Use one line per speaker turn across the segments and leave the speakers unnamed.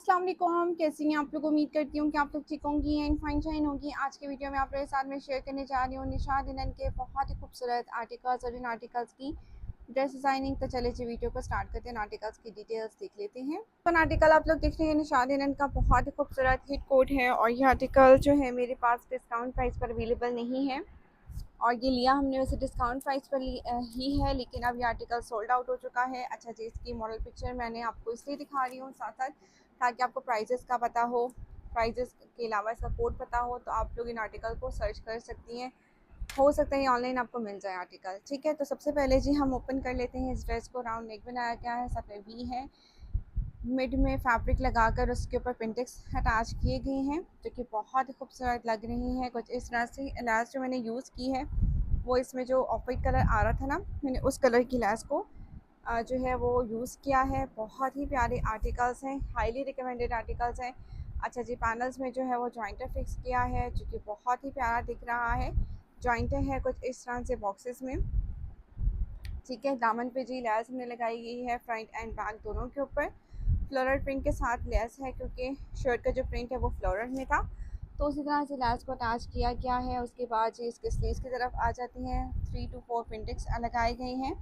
अस्सलाम वालेकुम, कैसी हैं आप लोग। उम्मीद करती हूँ कि आप लोग ठीक होंगी एंड फाइन शाइन होंगी। आज के वीडियो में आप लोगों के साथ में शेयर करने जा रही हूँ निशाद इनन के बहुत ही खूबसूरत आर्टिकल्स और इन आर्टिकल्स की ड्रेस डिज़ाइनिंग। तो चले जी वीडियो को स्टार्ट करते हैं, आर्टिकल्स की डिटेल्स देख लेते हैं। तो आर्टिकल आप लोग देख रहे हैं निशाद इनन का बहुत ही खूबसूरत हिट कोट है और ये आर्टिकल जो है मेरे पास डिस्काउंट प्राइस पर अवेलेबल नहीं है और ये लिया हमने वैसे डिस्काउंट प्राइस पर ही है, लेकिन अब ये आर्टिकल सोल्ड आउट हो चुका है। अच्छा जी, इसकी मॉडल पिक्चर मैंने आपको इसलिए दिखा रही हूँ साथ साथ ताकि आपको प्राइजेस का पता हो, प्राइजेस के अलावा इसका कोड पता हो तो आप लोग इन आर्टिकल को सर्च कर सकती हैं। हो सकता है ये ऑनलाइन आपको मिल जाए आर्टिकल। ठीक है, तो सबसे पहले जी हम ओपन कर लेते हैं। इस ड्रेस को राउंड नेक बनाया गया है, साथ में वी है, मिड में फैब्रिक लगाकर उसके ऊपर पिंटेक्स अटैच किए गए हैं जो कि बहुत ही खूबसूरत लग रही हैं। कुछ इस तरह से लैस जो मैंने यूज़ की है वो इसमें जो ऑफ वाइट कलर आ रहा था ना, मैंने उस कलर की लैस को जो है वो यूज़ किया है। बहुत ही प्यारे आर्टिकल्स हैं, हाईली रिकमेंडेड आर्टिकल्स हैं। अच्छा जी, पैनल्स में जो है वो जॉइंटर फिक्स किया है जो कि बहुत ही प्यारा दिख रहा है। जॉइंटर है कुछ इस तरह से बॉक्सेस में। ठीक है, दामन पे जी लैस हमने लगाई गई है फ्रंट एंड बैक दोनों के ऊपर। फ्लोरल प्रिंट के साथ लेस है क्योंकि शर्ट का जो प्रिंट है वो फ्लोरल में था, तो उसी तरह से लेस को अटैच किया गया है। उसके बाद जी इसके स्लीव्स की तरफ आ जाती हैं, 3 to 4 पिंटेक्स लगाए गए हैं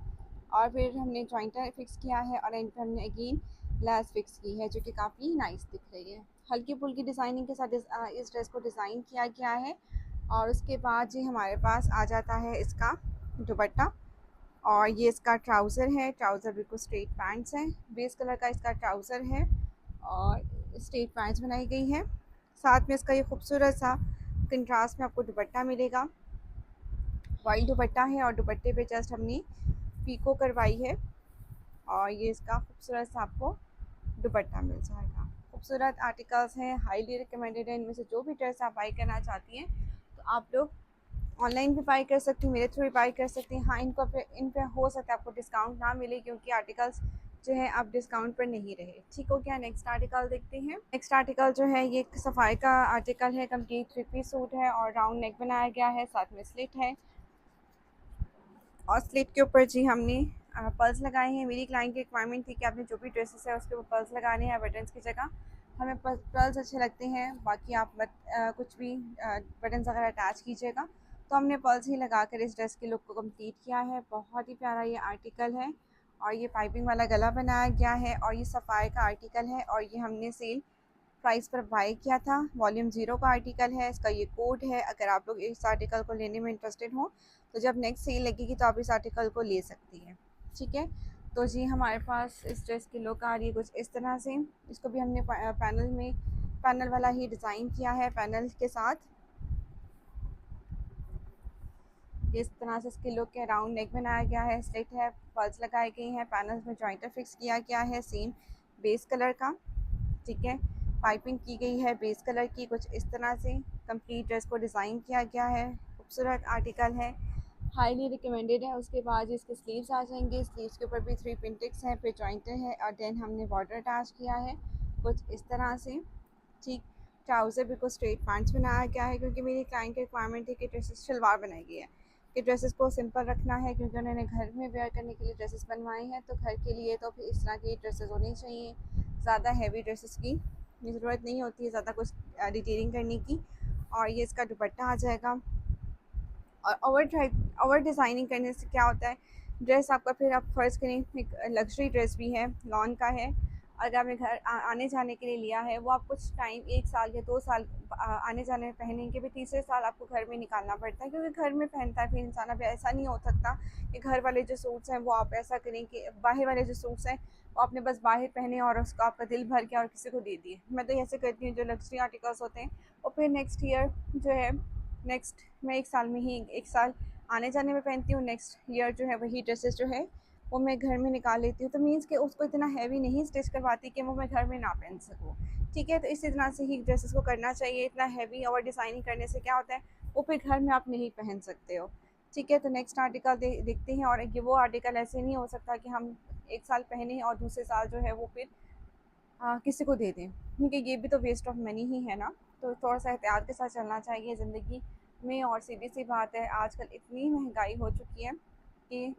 और फिर हमने जॉइंटर फिक्स किया है और एंड पे हमने अगेन लेस फिक्स की है जो कि काफ़ी नाइस दिख रही है। हल्की फुल्की डिज़ाइनिंग के साथ इस ड्रेस को डिज़ाइन किया गया है। और उसके बाद जी हमारे पास आ जाता है इसका दुपट्टा और ये इसका ट्राउज़र है। ट्राउज़र बिल्कुल स्ट्रेट पैंट्स हैं, बेस कलर का इसका ट्राउज़र है और स्ट्रेट पैंट्स बनाई गई है। साथ में इसका ये खूबसूरत सा कंट्रास्ट में आपको दुपट्टा मिलेगा। वाइट दुपट्टा है और दुपट्टे पे जस्ट हमने पीको करवाई है और ये इसका खूबसूरत सा आपको दुपट्टा मिल जाएगा। खूबसूरत आर्टिकल्स हैं, हाईली रिकमेंडेड है। इनमें से जो भी ड्रेस आप बाई करना चाहती हैं तो आप लोग ऑनलाइन भी बाई कर सकती हैं, मेरे थ्रू भी बाई कर सकती हैं। हाँ, इन पे हो सकता है आपको डिस्काउंट ना मिले क्योंकि आर्टिकल्स जो है अब डिस्काउंट पर नहीं रहे। ठीक हो गया, नेक्स्ट आर्टिकल देखते हैं। नेक्स्ट आर्टिकल जो है ये सफाई का आर्टिकल है, कंप्लीट 3 पीस सूट है और राउंड नेक बनाया गया है, साथ में स्लिट है और स्लिट के ऊपर जी हमने पर्ल्स लगाए हैं। मेरी क्लाइंट की रिक्वायरमेंट थी कि आपने जो भी ड्रेसेस है उसके ऊपर पर्ल्स लगाने हैं बटन्स की जगह। हमें पर्ल्स अच्छे लगते हैं, बाकी आप कुछ भी बटन्स वगैरह अटैच कीजिएगा। तो हमने पर्ल्स ही लगा कर इस ड्रेस के लुक को कंप्लीट किया है। बहुत ही प्यारा ये आर्टिकल है और ये पाइपिंग वाला गला बनाया गया है और ये सफ़ाई का आर्टिकल है और ये हमने सेल प्राइस पर बाई किया था। वॉल्यूम 0 का आर्टिकल है, इसका ये कोड है। अगर आप लोग इस आर्टिकल को लेने में इंटरेस्टेड हो तो जब नेक्स्ट सेल लगेगी तो आप इस आर्टिकल को ले सकती हैं। ठीक है, तो जी हमारे पास इस ड्रेस की लुक आ रही है कुछ इस तरह से। इसको भी हमने पैनल वाला ही डिज़ाइन किया है। पैनल के साथ इस तरह से इसकी लुक है। राउंड नेक बनाया गया है, स्लिट है, पर्ल्स लगाए गए हैं, पैनल्स में जॉइंटर फिक्स किया गया है सेम बेस कलर का। ठीक है, पाइपिंग की गई है बेस कलर की कुछ इस तरह से। कंप्लीट ड्रेस को डिज़ाइन किया गया है, खूबसूरत आर्टिकल है, हाईली रिकमेंडेड है। उसके बाद इसके स्लीव्स आ जाएंगे, स्लीव्स के ऊपर भी 3 पिंटेक्स हैं, फिर जॉइंटर है और देन हमने बॉर्डर अटैच किया है कुछ इस तरह से। ठीक, ट्राउज़र बिल्कुल स्ट्रेट पैंट्स बनाया गया है क्योंकि मेरी क्लाइंट की रिक्वायरमेंट थी कि ड्रेसेस शलवार बनाई गई है कि ड्रेसेस को सिंपल रखना है क्योंकि उन्होंने घर में वेयर करने के लिए ड्रेसेस बनवाए हैं। तो घर के लिए तो फिर इस तरह की ड्रेसेस होनी चाहिए, ज़्यादा हैवी ड्रेसेस की ज़रूरत नहीं होती है ज़्यादा कुछ डिटेलिंग करने की। और ये इसका दुपट्टा आ जाएगा। और ओवर डिज़ाइनिंग करने से क्या होता है, ड्रेस आपका फिर आप फ़र्ज़ करें एक लग्जरी ड्रेस भी है, लॉन का है, अगर आपने घर आने जाने के लिए लिया है वो आप कुछ टाइम 1 साल या 2 साल आने जाने में पहनेंगे, फिर तीसरे साल आपको घर में निकालना पड़ता है क्योंकि घर में पहनता है फिर इंसान। अब ऐसा नहीं हो सकता कि घर वाले जो सूट्स हैं वो आप ऐसा करें कि बाहर वाले जो सूट्स हैं वो आपने बस बाहर पहने और उसका आपका दिल भर के और किसी को दे दिए। मैं तो ऐसे करती हूँ, जो लग्जरी आर्टिकल्स होते हैं और फिर नेक्स्ट ईयर जो है नेक्स्ट मैं 1 साल में ही 1 साल आने जाने में पहनती हूँ, नेक्स्ट ईयर जो है वही ड्रेसेस जो है वो मैं घर में निकाल लेती हूँ। तो मीन्स कि उसको इतना हैवी नहीं स्टिच करवाती कि वो मैं घर में ना पहन सकूँ। ठीक है, तो इसी तरह से ही ड्रेसेस को करना चाहिए। इतना हैवी और डिज़ाइनिंग करने से क्या होता है वो फिर घर में आप नहीं पहन सकते हो। ठीक है, तो नेक्स्ट आर्टिकल देखते हैं। और ये वो आर्टिकल ऐसे नहीं हो सकता कि हम 1 साल पहने और दूसरे साल जो है वो फिर किसी को दे दें क्योंकि ये भी तो वेस्ट ऑफ मनी ही है ना। तो थोड़ा सा एहतियात के साथ चलना चाहिए ज़िंदगी में। और सीधी सी बात है, आजकल इतनी महंगाई हो चुकी है कि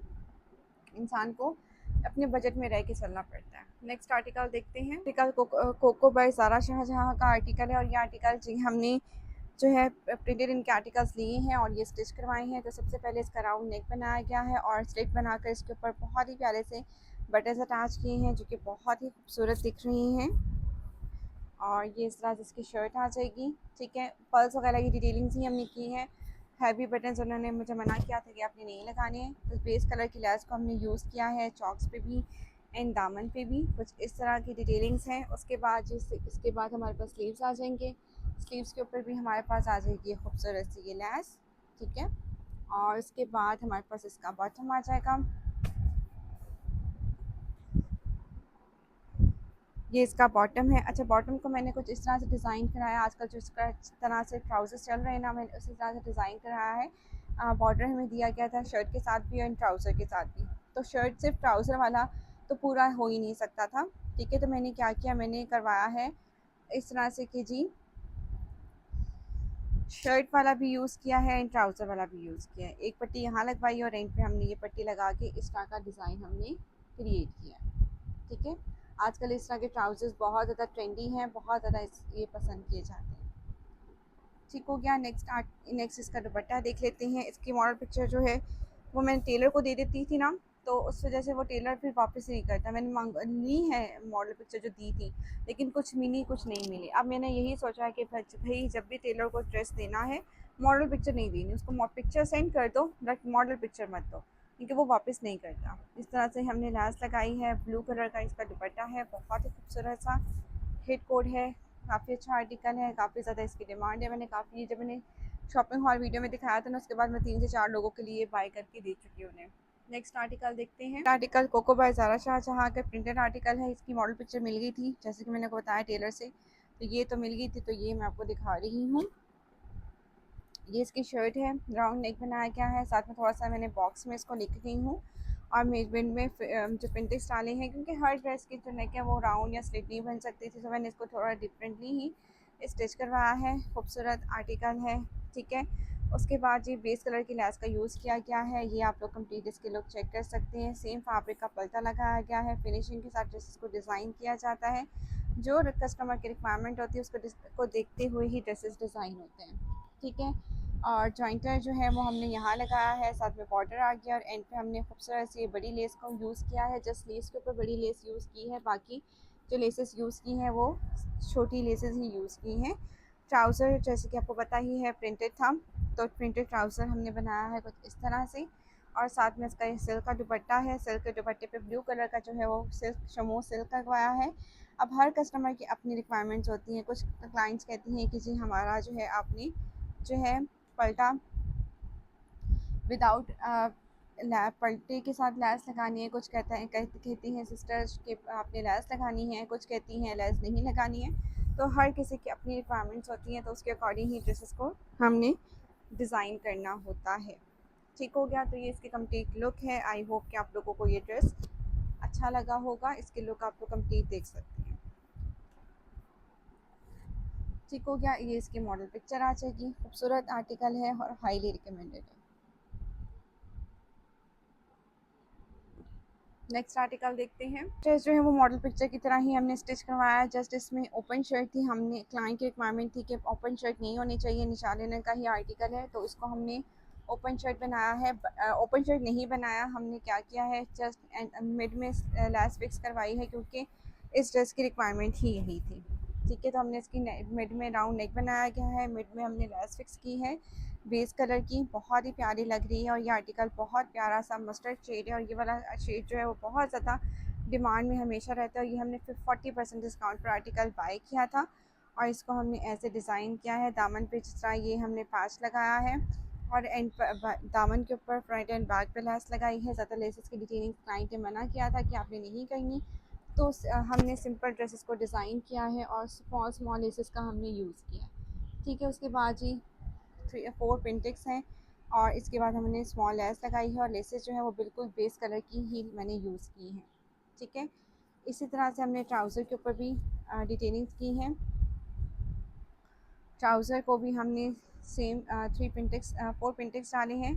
इंसान को अपने बजट में रह के चलना पड़ता है। नेक्स्ट आर्टिकल देखते हैं। Article Coco by Zara Shahjahan का आर्टिकल है और ये आर्टिकल जी हमने जो है प्रिंटेड इनके आर्टिकल्स लिए हैं और ये स्टिच करवाए हैं। तो सबसे पहले इसका राउंड नेक बनाया गया है और स्लिट बनाकर इसके ऊपर बहुत ही प्यारे से बटन्स अटैच किए हैं जो कि बहुत ही खूबसूरत दिख रही हैं। और ये इस तरह से इसकी शर्ट आ जाएगी। ठीक है, पर्ल्स वगैरह की डिटेलिंग्स ही हमने की है। हैवी बटन्स उन्होंने मुझे मना किया था कि आपने नहीं लगाने हैं। तो बेस कलर की लैस को हमने यूज़ किया है चॉक्स पे भी एंड दामन पे भी कुछ इस तरह की डिटेलिंग्स हैं। उसके बाद इसके बाद हमारे पास स्लीव्स आ जाएंगे। स्लीव्स के ऊपर भी हमारे पास आ जाएगी खूबसूरत सी ये लैस। ठीक है, और उसके बाद हमारे पास इसका बॉटम आ जाएगा। ये इसका बॉटम है। अच्छा, बॉटम को मैंने कुछ इस तरह से डिज़ाइन कराया। आजकल जो इसका इस तरह से ट्राउज़र्स चल रहे हैं ना, मैंने उसी तरह से डिज़ाइन कराया है। बॉर्डर हमें दिया गया था शर्ट के साथ भी और ट्राउज़र के साथ भी। तो शर्ट सिर्फ ट्राउज़र वाला तो पूरा हो ही नहीं सकता था। ठीक है, तो मैंने क्या किया, मैंने करवाया है इस तरह से कि जी शर्ट वाला भी यूज़ किया है एंड ट्राउज़र वाला भी यूज़ किया है। एक पट्टी यहाँ लगवाई और एंड पे हमने ये पट्टी लगा के इस तरह का डिज़ाइन हमने क्रिएट किया है। ठीक है, आजकल इस तरह के ट्राउज़र्स बहुत ज़्यादा ट्रेंडी हैं, बहुत ज़्यादा ये पसंद किए जाते हैं। ठीक हो गया। नेक्स्ट इसका दुपट्टा देख लेते हैं। इसकी मॉडल पिक्चर जो है वो मैंने टेलर को दे देती थी ना, तो उस वजह से वो टेलर फिर वापस नहीं करता। मैंने ली है मॉडल पिक्चर जो दी थी, लेकिन कुछ मिली कुछ नहीं मिली। अब मैंने यही सोचा है कि भाई जब भी टेलर को ड्रेस देना है मॉडल पिक्चर नहीं देनी, उसको पिक्चर सेंड कर दो बट मॉडल पिक्चर मत दो, क्योंकि वो वापस नहीं करता। इस तरह से हमने लैस लगाई है। ब्लू कलर का इसका दुपट्टा है, बहुत ही खूबसूरत सा हिट कोड है। काफ़ी अच्छा आर्टिकल है, काफ़ी ज़्यादा इसकी डिमांड है। जब मैंने शॉपिंग हॉल वीडियो में दिखाया था ना, उसके बाद मैं 3 से 4 लोगों के लिए बाय करके दे चुकी हूँ उन्हें। नेक्स्ट आर्टिकल देखते हैं। Article Coco by Zara Shahjahan का प्रिंटेड आर्टिकल है। इसकी मॉडल पिक्चर मिल गई थी जैसे कि मैंने को बताया टेलर से, तो ये तो मिल गई थी, तो ये मैं आपको दिखा रही हूँ। ये इसकी शर्ट है, राउंड नेक बनाया गया है, साथ में थोड़ा सा मैंने बॉक्स में इसको लिख गई हूँ और मेजरमेंट में जो प्रिंटेक्स डाले हैं, क्योंकि हर ड्रेस की जो नेक है वो राउंड या स्लिट नहीं बन सकती थी, तो मैंने इसको थोड़ा डिफरेंटली ही स्टिच करवाया है। खूबसूरत आर्टिकल है। ठीक है, उसके बाद ये बेस कलर की लैस का यूज़ किया गया है। ये आप लोग कंप्लीट इसके लुक चेक कर सकते हैं। सेम फैब्रिक का पल्टा लगाया गया है। फिनिशिंग के साथ ड्रेसेस को डिज़ाइन किया जाता है। जो कस्टमर की रिक्वायरमेंट होती है उसको देखते हुए ही ड्रेसेस डिज़ाइन होते हैं। ठीक है, और जॉइंटर जो है वो हमने यहाँ लगाया है, साथ में बॉर्डर आ गया और एंड पे हमने खूबसूरत सी बड़ी लेस को यूज़ किया है। जस्ट लेस के ऊपर बड़ी लेस यूज़ की है, बाकी जो लेसेस यूज़ की हैं वो छोटी लेसेस ही यूज़ की हैं। ट्राउज़र जैसे कि आपको पता ही है प्रिंटेड था, तो प्रिंटेड ट्राउज़र हमने बनाया है कुछ इस तरह से। और साथ में इसका सिल्क का दुपट्टा है। सिल्क के दुपट्टे पे ब्लू कलर का जो है वो सिल्क शमो सिल्क लगवाया है। अब हर कस्टमर की अपनी रिक्वायरमेंट्स होती हैं। कुछ क्लाइंट्स कहती हैं कि जी हमारा जो है आपने जो है पल्टा विदाउट पल्टे के साथ लैस लगानी है। कुछ कहती हैं सिस्टर्स के आपने लैस लगानी है, कुछ कहती हैं लैस नहीं लगानी है। तो हर किसी की अपनी रिक्वायरमेंट्स होती हैं, तो उसके अकॉर्डिंग ही ड्रेसेस को हमने डिज़ाइन करना होता है। ठीक हो गया, तो ये इसकी कंप्लीट लुक है। आई होप कि आप लोगों को ये ड्रेस अच्छा लगा होगा। इसकी लुक आप लोग कंप्लीट देख सकते हैं। ठीक हो गया, ये इसकी मॉडल पिक्चर आ जाएगी। खूबसूरत आर्टिकल है और हाईली रिकमेंडेड है। नेक्स्ट आर्टिकल देखते हैं। ड्रेस जो है वो मॉडल पिक्चर की तरह ही हमने स्टिच करवाया है। जस्ट इसमें ओपन शर्ट थी, हमने क्लाइंट की रिक्वायरमेंट थी कि ओपन शर्ट नहीं होनी चाहिए, निशान लेने का ही आर्टिकल है, तो इसको हमने ओपन शर्ट बनाया है। ओपन शर्ट नहीं बनाया, हमने क्या किया है जस्ट मिड में लैस फिक्स करवाई है, क्योंकि इस ड्रेस की रिक्वायरमेंट ही यही थी। ठीक है, तो हमने इसकी मिड में राउंड नेक बनाया गया है, मिड में हमने लैस फिक्स की है बेस कलर की, बहुत ही प्यारी लग रही है। और ये आर्टिकल बहुत प्यारा सा मस्टर्ड शेड है और ये वाला शेड जो है वो बहुत ज़्यादा डिमांड में हमेशा रहता है। ये हमने 40% डिस्काउंट पर आर्टिकल बाय किया था और इसको हमने ऐसे डिज़ाइन किया है। दामन पे जिस तरह ये हमने पैच लगाया है और दामन के ऊपर फ्रंट एंड बैक पे लैस लगाई है। ज़्यादा लेसेस की डिटेलिंग क्लाइंट ने मना किया था कि आपने नहीं करनी, तो हमने सिंपल ड्रेसेस को डिज़ाइन किया है और स्मॉल स्मॉल लेसेस का हमने यूज़ किया। ठीक है, उसके बाद जी 4 पिंटेक्स हैं और इसके बाद हमने स्मॉल लेस लगाई है और लेसेस जो है वो बिल्कुल बेस कलर की ही मैंने यूज़ की हैं। ठीक है, इसी तरह से हमने ट्राउज़र के ऊपर भी डिटेलिंग्स की हैं। ट्राउज़र को भी हमने सेम 4 पिंटेक्स डाले हैं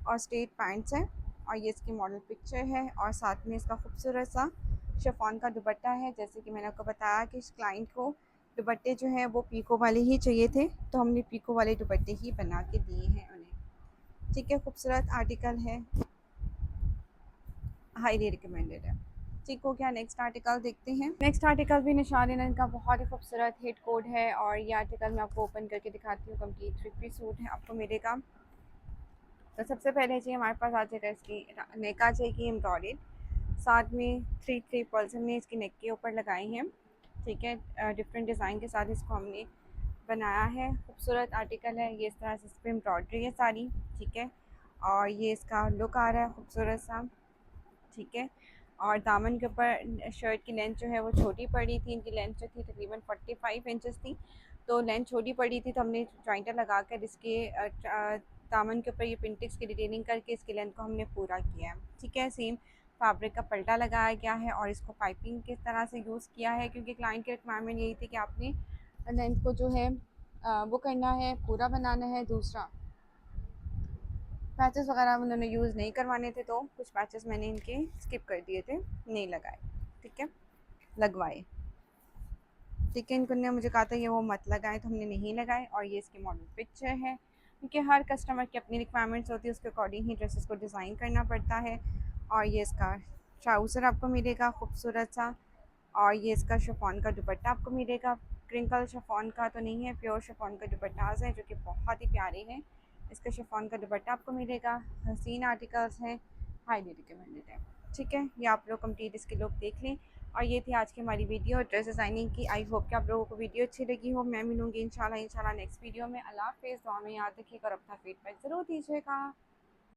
और स्ट्रेट पैंट्स हैं। और ये इसकी मॉडल पिक्चर है और साथ में इसका खूबसूरत सा शिफॉन का दुपट्टा है। जैसे कि मैंने आपको बताया कि इस क्लाइंट को दुपट्टे जो हैं वो पीको वाले ही चाहिए थे, तो हमने पीको वाले दुपट्टे ही बना के दिए हैं उन्हें। ठीक है, खूबसूरत आर्टिकल है, हाईली रिकमेंडेड है। ठीक हो गया, नेक्स्ट आर्टिकल देखते हैं। नेक्स्ट आर्टिकल भी निशान लिनन का बहुत ही खूबसूरत हिट कोड है और ये आर्टिकल मैं आपको ओपन करके दिखाती हूँ। कंप्लीट 3 पीस सूट है, आपको मिलेगा। तो सबसे पहले चाहिए हमारे पास आ जाएगा इसकी नेक आ जाएगी एम्ब्रॉयड, साथ में 3 पर्ल्स हमने इसकी नेक के ऊपर लगाए हैं। ठीक है, डिफरेंट डिज़ाइन के साथ इसको हमने बनाया है। खूबसूरत आर्टिकल है, ये इस तरह से इस पर एम्ब्रॉयड्री है सारी। ठीक है, और ये इसका लुक आ रहा है खूबसूरत सा। ठीक है, और दामन के ऊपर शर्ट की लेंथ जो है वो छोटी पड़ी थी, इनकी लेंथ जो थी तकरीबन 45 इंचेस थी, तो लेंथ छोटी पड़ी थी तो हमने जॉइंटर लगा कर इसके दामन के ऊपर ये पिंटिक्स की डिटेलिंग करके इसकी लेंथ को हमने पूरा किया है। ठीक है, सेम फैब्रिक का पल्टा लगाया गया है और इसको पाइपिंग किस तरह से यूज़ किया है, क्योंकि क्लाइंट की रिक्वायरमेंट यही थी कि आपने लेंथ को जो है वो करना है, पूरा बनाना है। दूसरा, पैचेस वगैरह उन्होंने यूज़ नहीं करवाने थे, तो कुछ पैचेस मैंने इनके स्किप कर दिए थे, नहीं लगाए। ठीक है, लगवाए। ठीक है, इनको ने मुझे कहा था ये वो मत लगाएं, तो हमने नहीं लगाए। और ये इसकी मॉडल पिक्चर है, क्योंकि हर कस्टमर की अपनी रिक्वायरमेंट्स होती है, उसके अकॉर्डिंग ही ड्रेसेस को डिज़ाइन करना पड़ता है। और ये इसका ट्राउज़र आपको मिलेगा खूबसूरत सा, और ये इसका शिफॉन का दुपट्टा आपको मिलेगा। क्रिंकल शिफॉन का तो नहीं है, प्योर शिफॉन का दुपट्टाज है जो कि बहुत ही प्यारे हैं। इसका शिफॉन का दुपट्टा आपको मिलेगा। हसीन आर्टिकल्स हैं, हाईली रिकमेंडेड है। ठीक है, ये आप लोग कंप्लीट इसके लुक देख लें। और ये थी आज की हमारी वीडियो ड्रेस डिज़ाइनिंग की। आई होप कि आप लोगों को वीडियो अच्छी लगी हो। मैं मिलूँगी इंशाल्लाह नेक्स्ट वीडियो में। अल्लाह हाफ़िज़, दुआ में याद रखिएगा और अपना फीडबैक ज़रूर दीजिएगा।